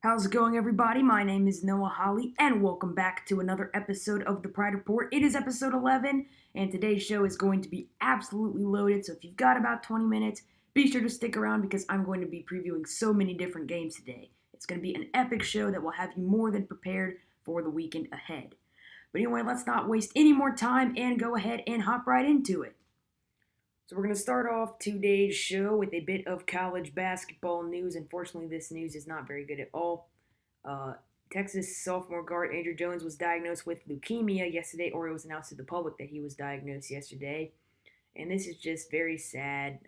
How's it going, everybody? My name is Noah Holley, and welcome back to another episode of the Pride Report. It is episode 11, and today's show is going to be absolutely loaded. So if you've got about 20 minutes, be sure to stick around because I'm going to be previewing so many different games today. It's going to be an epic show that will have you more than prepared for the weekend ahead. But anyway, let's not waste any more time and go ahead and hop right into it. So we're going to start off today's show with a bit of college basketball news. Unfortunately, this news is not very good at all. Uh, Texas sophomore guard Andrew Jones was diagnosed with leukemia yesterday, or it was announced to the public that he was diagnosed yesterday. And this is just very sad.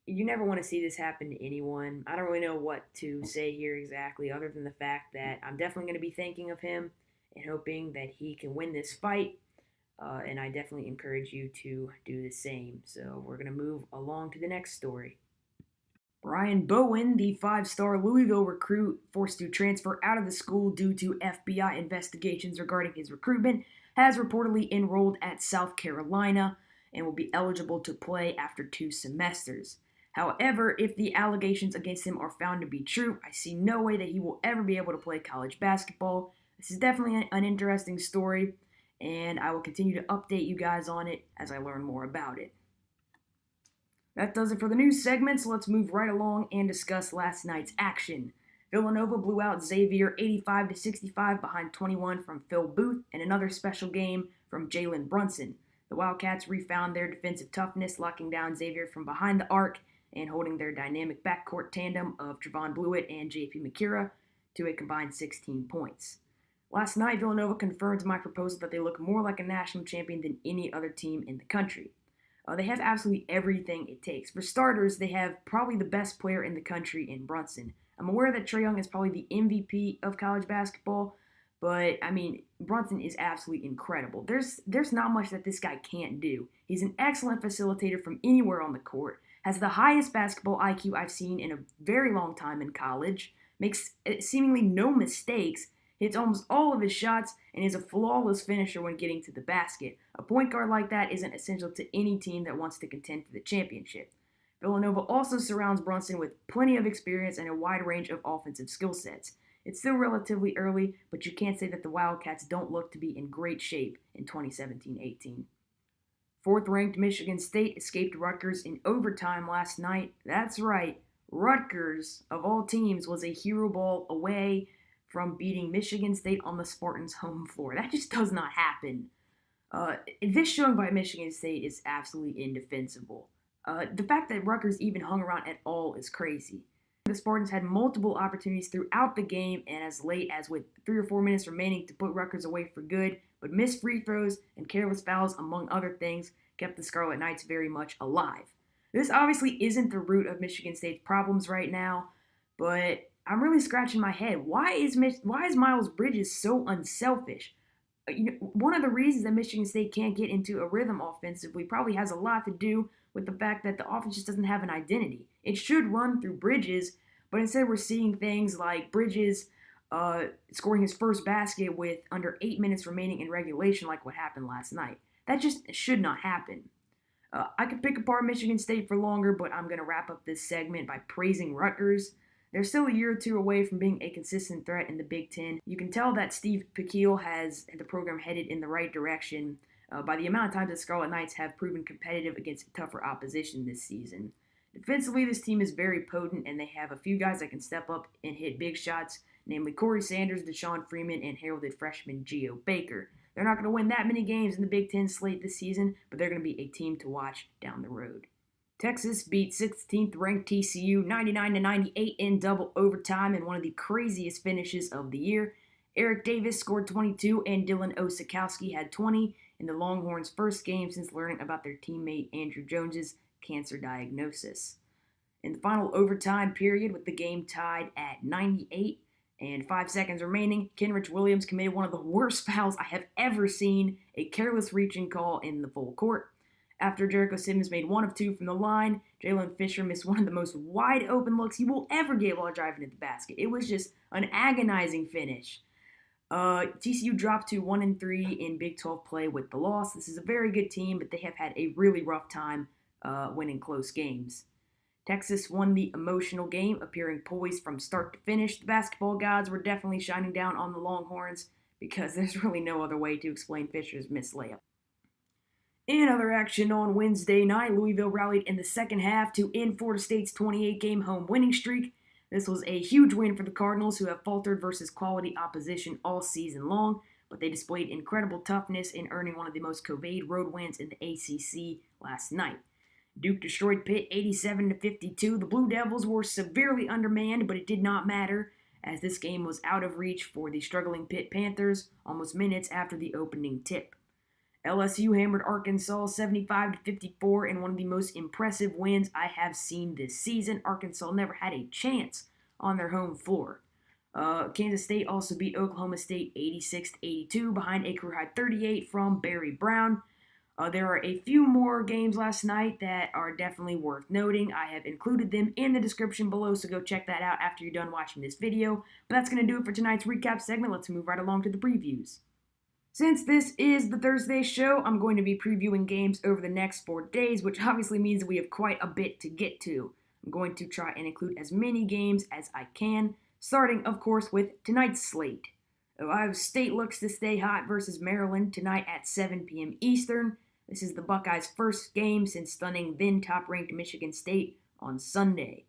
You never want to see this happen to anyone. I don't really know what to say here exactly, other than the fact that I'm definitely going to be thinking of him and hoping that he can win this fight. And I definitely encourage you to do the same. So we're going to move along to the next story. Brian Bowen, the five-star Louisville recruit forced to transfer out of the school due to FBI investigations regarding his recruitment, has reportedly enrolled at South Carolina and will be eligible to play after 2 semesters. However, if the allegations against him are found to be true, I see no way that he will ever be able to play college basketball. This is definitely an interesting story, and I will continue to update you guys on it as I learn more about it. That does it for the news segment, so let's move right along and discuss last night's action. Villanova blew out Xavier 85-65 behind 21 from Phil Booth and another special game from Jalen Brunson. The Wildcats refound their defensive toughness, locking down Xavier from behind the arc and holding their dynamic backcourt tandem of Trevon Blewett and J.P. McCura to a combined 16 points. Last night, Villanova confirmed my proposal that they look more like a national champion than any other team in the country. They have absolutely everything it takes. For starters, they have probably the best player in the country in Brunson. I'm aware that Trae Young is probably the MVP of college basketball, but I mean, Brunson is absolutely incredible. There's not much that this guy can't do. He's an excellent facilitator from anywhere on the court, has the highest basketball IQ I've seen in a very long time in college, makes seemingly no mistakes, hits almost all of his shots, and is a flawless finisher when getting to the basket. A point guard like that isn't essential to any team that wants to contend for the championship. Villanova also surrounds Brunson with plenty of experience and a wide range of offensive skill sets. It's still relatively early, but you can't say that the Wildcats don't look to be in great shape in 2017-18. Fourth-ranked Michigan State escaped Rutgers in overtime last night. That's right, Rutgers, of all teams, was a hero ball away from beating Michigan State on the Spartans' home floor. That just does not happen. This showing by Michigan State is absolutely indefensible. The fact that Rutgers even hung around at all is crazy. The Spartans had multiple opportunities throughout the game and as late as with 3 or 4 minutes remaining to put Rutgers away for good, but missed free throws and careless fouls, among other things, kept the Scarlet Knights very much alive. This obviously isn't the root of Michigan State's problems right now, but I'm really scratching my head. Why is Miles Bridges so unselfish? One of the reasons that Michigan State can't get into a rhythm offensively probably has a lot to do with the fact that the offense just doesn't have an identity. It should run through Bridges, but instead we're seeing things like Bridges scoring his first basket with under 8 minutes remaining in regulation, like what happened last night. That just should not happen. I could pick apart Michigan State for longer, but I'm going to wrap up this segment by praising Rutgers. They're still a year or two away from being a consistent threat in the Big Ten. You can tell that Steve Pikiel has the program headed in the right direction by the amount of times the Scarlet Knights have proven competitive against tougher opposition this season. Defensively, this team is very potent, and they have a few guys that can step up and hit big shots, namely Corey Sanders, Deshaun Freeman, and heralded freshman Geo Baker. They're not going to win that many games in the Big Ten slate this season, but they're going to be a team to watch down the road. Texas beat 16th-ranked TCU 99-98 in double overtime in one of the craziest finishes of the year. Eric Davis scored 22 and Dylan Osakowski had 20 in the Longhorns' first game since learning about their teammate Andrew Jones's cancer diagnosis. In the final overtime period, with the game tied at 98 and 5 seconds remaining, Kenrich Williams committed one of the worst fouls I have ever seen, a careless reaching call in the full court. After Jericho Simmons made 1 of 2 from the line, Jalen Fisher missed one of the most wide-open looks you will ever get while driving to the basket. It was just an agonizing finish. TCU dropped to 1-3 in Big 12 play with the loss. This is a very good team, but they have had a really rough time winning close games. Texas won the emotional game, appearing poised from start to finish. The basketball gods were definitely shining down on the Longhorns because there's really no other way to explain Fisher's missed layup. In other action on Wednesday night, Louisville rallied in the second half to end Florida State's 28-game home winning streak. This was a huge win for the Cardinals, who have faltered versus quality opposition all season long, but they displayed incredible toughness in earning one of the most coveted road wins in the ACC last night. Duke destroyed Pitt 87-52. The Blue Devils were severely undermanned, but it did not matter, as this game was out of reach for the struggling Pitt Panthers almost minutes after the opening tip. LSU hammered Arkansas 75-54 in one of the most impressive wins I have seen this season. Arkansas never had a chance on their home floor. Kansas State also beat Oklahoma State 86-82 behind a career-high 38 from Barry Brown. There are a few more games last night that are definitely worth noting. I have included them in the description below, so go check that out after you're done watching this video. But that's going to do it for tonight's recap segment. Let's move right along to the previews. Since this is the Thursday show, I'm going to be previewing games over the next 4 days, which obviously means that we have quite a bit to get to. I'm going to try and include as many games as I can, starting, of course, with tonight's slate. Ohio State looks to stay hot versus Maryland tonight at 7 p.m. Eastern. This is the Buckeyes' first game since stunning then top-ranked Michigan State on Sunday.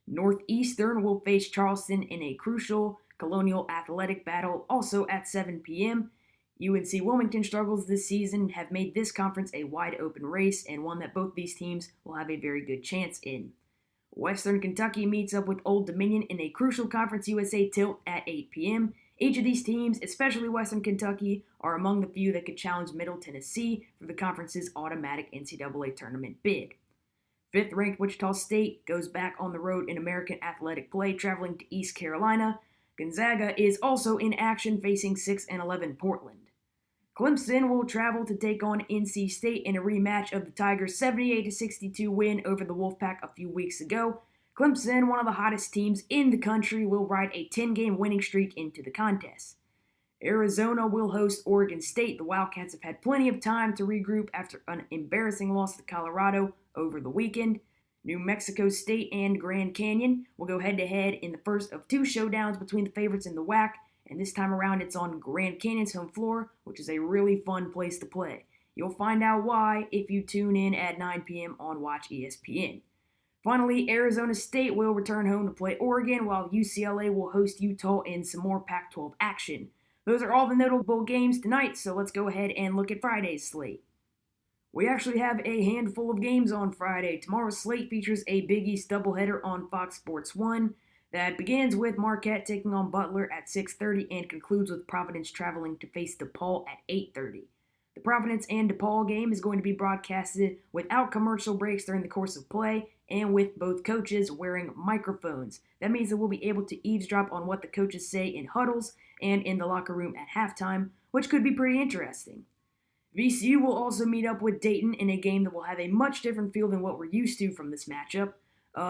Northeastern will face Charleston in a crucial Colonial Athletic battle, also at 7 p.m. UNC Wilmington struggles this season have made this conference a wide-open race and one that both these teams will have a very good chance in. Western Kentucky meets up with Old Dominion in a crucial Conference USA tilt at 8 p.m. Each of these teams, especially Western Kentucky, are among the few that could challenge Middle Tennessee for the conference's automatic NCAA tournament bid. Fifth-ranked Wichita State goes back on the road in American athletic play, traveling to East Carolina. Gonzaga is also in action, facing 6-11 Portland. Clemson will travel to take on NC State in a rematch of the Tigers' 78-62 win over the Wolfpack a few weeks ago. Clemson, one of the hottest teams in the country, will ride a 10-game winning streak into the contest. Arizona will host Oregon State. The Wildcats have had plenty of time to regroup after an embarrassing loss to Colorado over the weekend. New Mexico State and Grand Canyon will go head-to-head in the first of two showdowns between the favorites in the WAC, and this time around it's on Grand Canyon's home floor, which is a really fun place to play. You'll find out why if you tune in at 9 p.m. on Watch ESPN. Finally, Arizona State will return home to play Oregon, while UCLA will host Utah in some more Pac-12 action. Those are all the notable games tonight, so let's go ahead and look at Friday's slate. We actually have a handful of games on Friday. Tomorrow's slate features a Big East doubleheader on Fox Sports 1 that begins with Marquette taking on Butler at 6:30 and concludes with Providence traveling to face DePaul at 8:30. The Providence and DePaul game is going to be broadcasted without commercial breaks during the course of play and with both coaches wearing microphones. That means that we'll be able to eavesdrop on what the coaches say in huddles and in the locker room at halftime, which could be pretty interesting. VCU will also meet up with Dayton in a game that will have a much different feel than what we're used to from this matchup.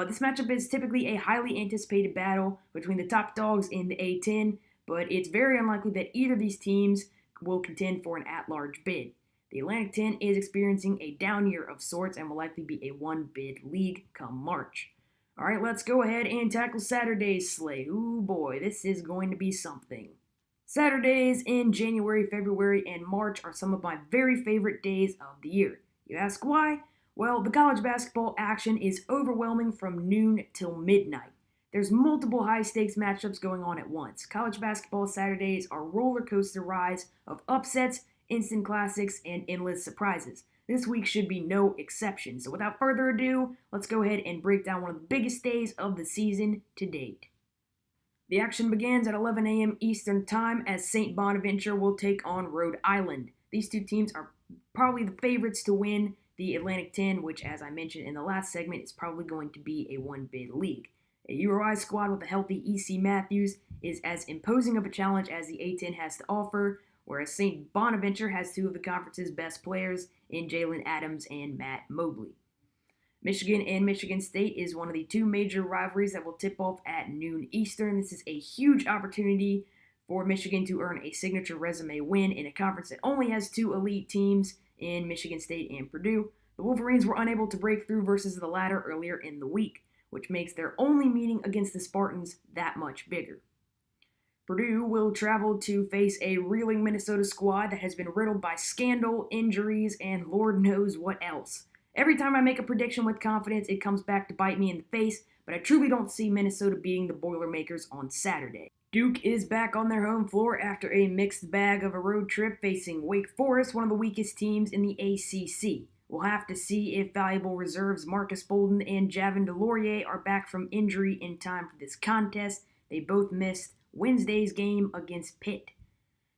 This matchup is typically a highly anticipated battle between the top dogs in the A10, but it's very unlikely that either of these teams will contend for an at-large bid. The Atlantic 10 is experiencing a down year of sorts and will likely be a one-bid league come March. All right, let's go ahead and tackle Saturday's slate. Ooh boy, this is going to be something. Saturdays in January, February, and March are some of my very favorite days of the year. You ask why? Well, the college basketball action is overwhelming from noon till midnight. There's multiple high-stakes matchups going on at once. College basketball Saturdays are roller coaster rides of upsets, instant classics, and endless surprises. This week should be no exception. So without further ado, let's go ahead and break down one of the biggest days of the season to date. The action begins at 11 a.m. Eastern Time as St. Bonaventure will take on Rhode Island. These two teams are probably the favorites to win the Atlantic 10, which, as I mentioned in the last segment, is probably going to be a one-bid league. A URI squad with a healthy E.C. Matthews is as imposing of a challenge as the A10 has to offer, whereas St. Bonaventure has two of the conference's best players in Jalen Adams and Matt Mobley. Michigan and Michigan State is one of the two major rivalries that will tip off at noon Eastern. This is a huge opportunity for Michigan to earn a signature resume win in a conference that only has two elite teams in Michigan State and Purdue. The Wolverines were unable to break through versus the latter earlier in the week. which makes their only meeting against the Spartans that much bigger. Purdue will travel to face a reeling Minnesota squad that has been riddled by scandal, injuries, and Lord knows what else. Every time I make a prediction with confidence, it comes back to bite me in the face, but I truly don't see Minnesota beating the Boilermakers on Saturday. Duke is back on their home floor after a mixed bag of a road trip facing Wake Forest, one of the weakest teams in the ACC. We'll have to see if valuable reserves Marcus Bolden and Javin DeLaurier are back from injury in time for this contest. They both missed Wednesday's game against Pitt.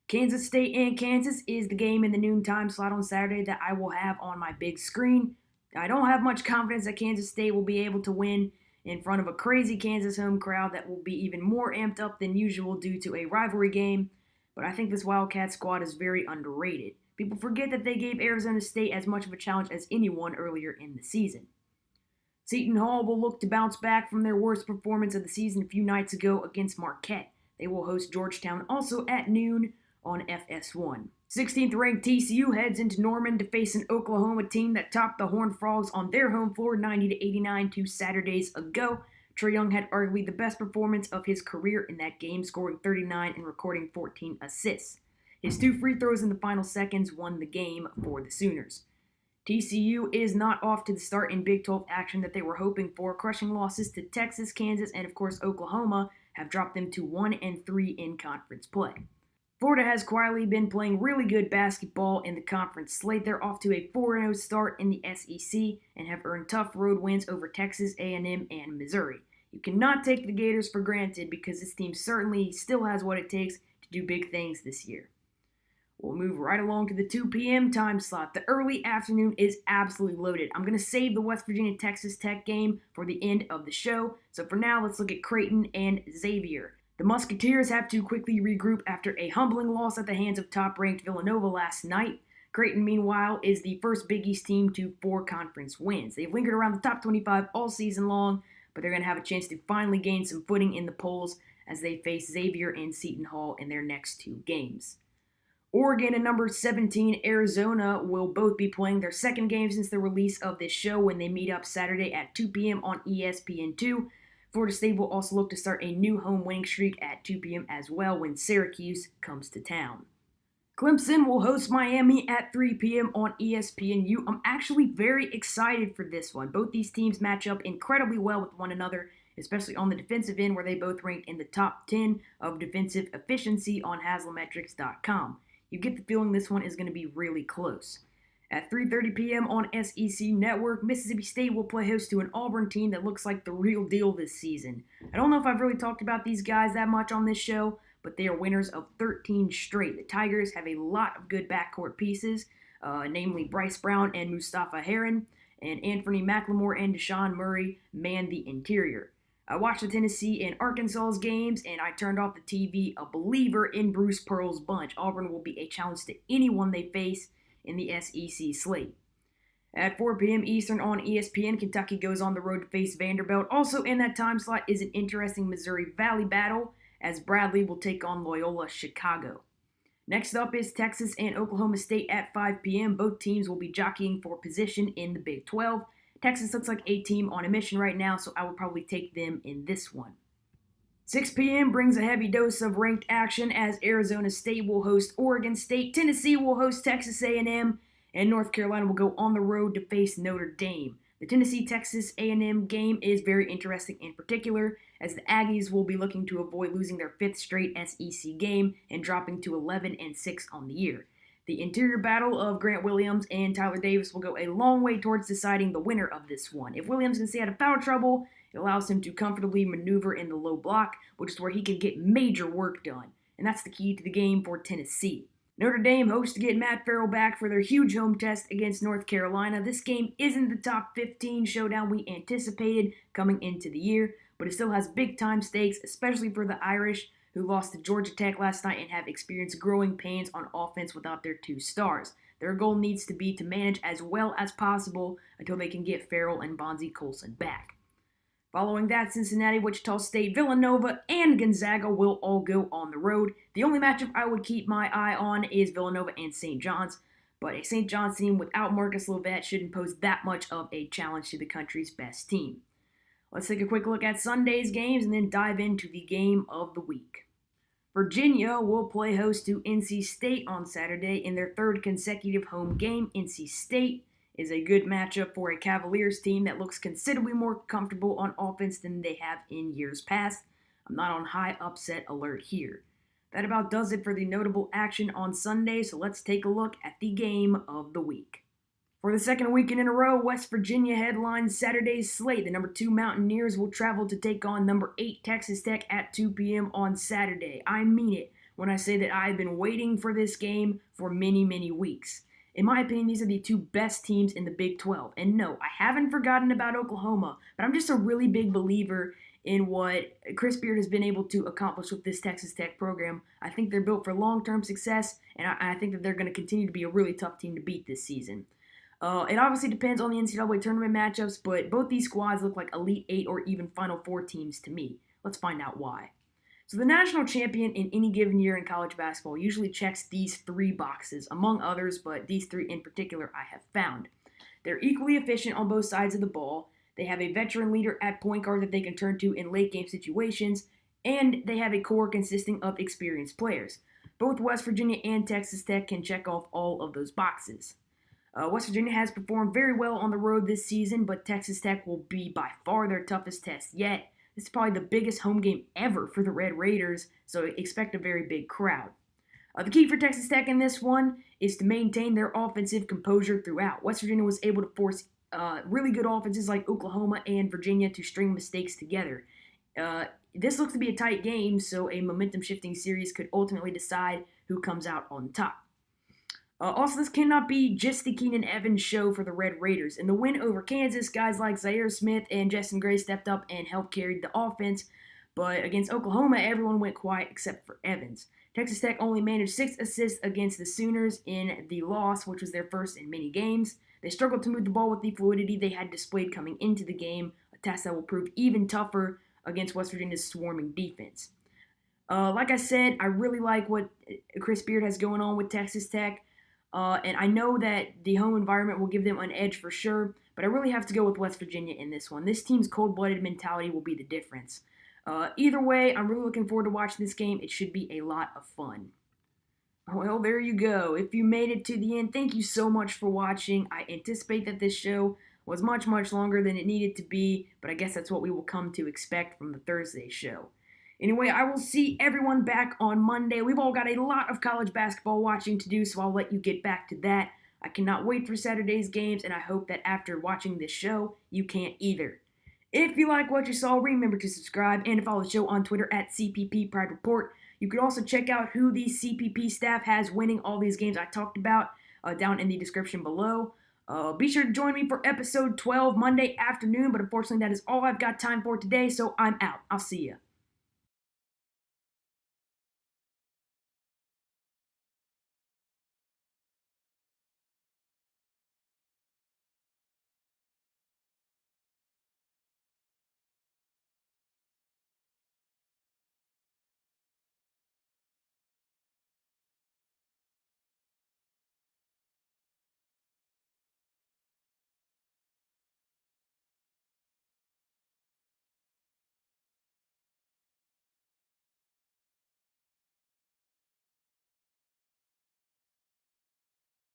Kansas State and Kansas is the game in the noontime slot on Saturday that I will have on my big screen. I don't have much confidence that Kansas State will be able to win in front of a crazy Kansas home crowd that will be even more amped up than usual due to a rivalry game, but I think this Wildcat squad is very underrated. People forget that they gave Arizona State as much of a challenge as anyone earlier in the season. Seton Hall will look to bounce back from their worst performance of the season a few nights ago against Marquette. They will host Georgetown also at noon on FS1. 16th ranked TCU heads into Norman to face an Oklahoma team that topped the Horned Frogs on their home floor 90-89 2 Saturdays ago. Trae Young had arguably the best performance of his career in that game, scoring 39 and recording 14 assists. His 2 free throws in the final seconds won the game for the Sooners. TCU is not off to the start in Big 12 action that they were hoping for. Crushing losses to Texas, Kansas, and of course Oklahoma have dropped them to 1-3 in conference play. Florida has quietly been playing really good basketball in the conference slate. They're off to a 4-0 start in the SEC and have earned tough road wins over Texas A&M and Missouri. You cannot take the Gators for granted because this team certainly still has what it takes to do big things this year. We'll move right along to the 2 p.m. time slot. The early afternoon is absolutely loaded. I'm going to save the West Virginia-Texas Tech game for the end of the show. So for now, let's look at Creighton and Xavier. The Musketeers have to quickly regroup after a humbling loss at the hands of top-ranked Villanova last night. Creighton, meanwhile, is the first Big East team to 4 conference wins. They've lingered around the top 25 all season long, but they're going to have a chance to finally gain some footing in the polls as they face Xavier and Seton Hall in their next 2 games. Oregon and number 17 Arizona will both be playing their second game since the release of this show when they meet up Saturday at 2 p.m. on ESPN2. Florida State will also look to start a new home winning streak at 2 p.m. as well when Syracuse comes to town. Clemson will host Miami at 3 p.m. on ESPNU. I'm actually very excited for this one. Both these teams match up incredibly well with one another, especially on the defensive end where they both ranked in the top 10 of defensive efficiency on Haslametrics.com. You get the feeling this one is going to be really close. At 3:30 p.m. on SEC Network, Mississippi State will play host to an Auburn team that looks like the real deal this season. I don't know if I've really talked about these guys that much on this show, but they are winners of 13 straight. The Tigers have a lot of good backcourt pieces, namely Bryce Brown and Mustafa Heron, and Anthony McLemore and Deshaun Murray man the interior. I watched the Tennessee and Arkansas's games, and I turned off the TV a believer in Bruce Pearl's bunch. Auburn will be a challenge to anyone they face in the SEC slate. At 4 p.m. Eastern on ESPN, Kentucky goes on the road to face Vanderbilt. Also in that time slot is an interesting Missouri Valley battle, as Bradley will take on Loyola Chicago. Next up is Texas and Oklahoma State at 5 p.m. Both teams will be jockeying for position in the Big 12. Texas looks like a team on a mission right now, so I would probably take them in this one. 6 p.m. brings a heavy dose of ranked action as Arizona State will host Oregon State, Tennessee will host Texas A&M, and North Carolina will go on the road to face Notre Dame. The Tennessee-Texas A&M game is very interesting in particular, as the Aggies will be looking to avoid losing their 5th straight SEC game and dropping to 11-6 on the year. The interior battle of Grant Williams and Tyler Davis will go a long way towards deciding the winner of this one. If Williams can stay out of foul trouble, it allows him to comfortably maneuver in the low block, which is where he can get major work done. And that's the key to the game for Tennessee. Notre Dame hopes to get Matt Farrell back for their huge home test against North Carolina. This game isn't the top 15 showdown we anticipated coming into the year, but it still has big-time stakes, especially for the Irish, who lost to Georgia Tech last night and have experienced growing pains on offense without their 2 stars. Their goal needs to be to manage as well as possible until they can get Farrell and Bonzie Colson back. Following that, Cincinnati, Wichita State, Villanova, and Gonzaga will all go on the road. The only matchup I would keep my eye on is Villanova and St. John's, but a St. John's team without Marcus Lovett shouldn't pose that much of a challenge to the country's best team. Let's take a quick look at Sunday's games and then dive into the game of the week. Virginia will play host to NC State on Saturday in their third consecutive home game. NC State is a good matchup for a Cavaliers team that looks considerably more comfortable on offense than they have in years past. I'm not on high upset alert here. That about does it for the notable action on Sunday, so let's take a look at the game of the week. For the second weekend in a row, West Virginia headlines Saturday's slate. The number 2 Mountaineers will travel to take on number 8 Texas Tech at 2 p.m. on Saturday. I mean it when I say that I've been waiting for this game for many, many weeks. In my opinion, these are the two best teams in the Big 12. And no, I haven't forgotten about Oklahoma, but I'm just a really big believer in what Chris Beard has been able to accomplish with this Texas Tech program. I think they're built for long-term success, and I think that they're going to continue to be a really tough team to beat this season. It obviously depends on the NCAA tournament matchups, but both these squads look like Elite 8 or even Final 4 teams to me. Let's find out why. So the national champion in any given year in college basketball usually checks these 3 boxes, among others, but these 3 in particular I have found. They're equally efficient on both sides of the ball, they have a veteran leader at point guard that they can turn to in late game situations, and they have a core consisting of experienced players. Both West Virginia and Texas Tech can check off all of those boxes. West Virginia has performed very well on the road this season, but Texas Tech will be by far their toughest test yet. This is probably the biggest home game ever for the Red Raiders, so expect a very big crowd. The key for Texas Tech in this one is to maintain their offensive composure throughout. West Virginia was able to force really good offenses like Oklahoma and Virginia to string mistakes together. This looks to be a tight game, so a momentum-shifting series could ultimately decide who comes out on top. Also, this cannot be just the Keenan Evans show for the Red Raiders. In the win over Kansas, guys like Zaire Smith and Justin Gray stepped up and helped carry the offense. But against Oklahoma, everyone went quiet except for Evans. Texas Tech only managed 6 assists against the Sooners in the loss, which was their first in many games. They struggled to move the ball with the fluidity they had displayed coming into the game, a task that will prove even tougher against West Virginia's swarming defense. Like I said, I really like what Chris Beard has going on with Texas Tech. And I know that the home environment will give them an edge for sure, but I really have to go with West Virginia in this one. This team's cold-blooded mentality will be the difference. Either way, I'm really looking forward to watching this game. It should be a lot of fun. Well, there you go. If you made it to the end, thank you so much for watching. I anticipate that this show was much, much longer than it needed to be, but I guess that's what we will come to expect from the Thursday show. Anyway, I will see everyone back on Monday. We've all got a lot of college basketball watching to do, so I'll let you get back to that. I cannot wait for Saturday's games, and I hope that after watching this show, you can't either. If you like what you saw, remember to subscribe and to follow the show on Twitter at CPP Pride Report. You could also check out who the CPP staff has winning all these games I talked about down in the description below. Be sure to join me for episode 12 Monday afternoon, but unfortunately that is all I've got time for today, so I'm out. I'll see ya.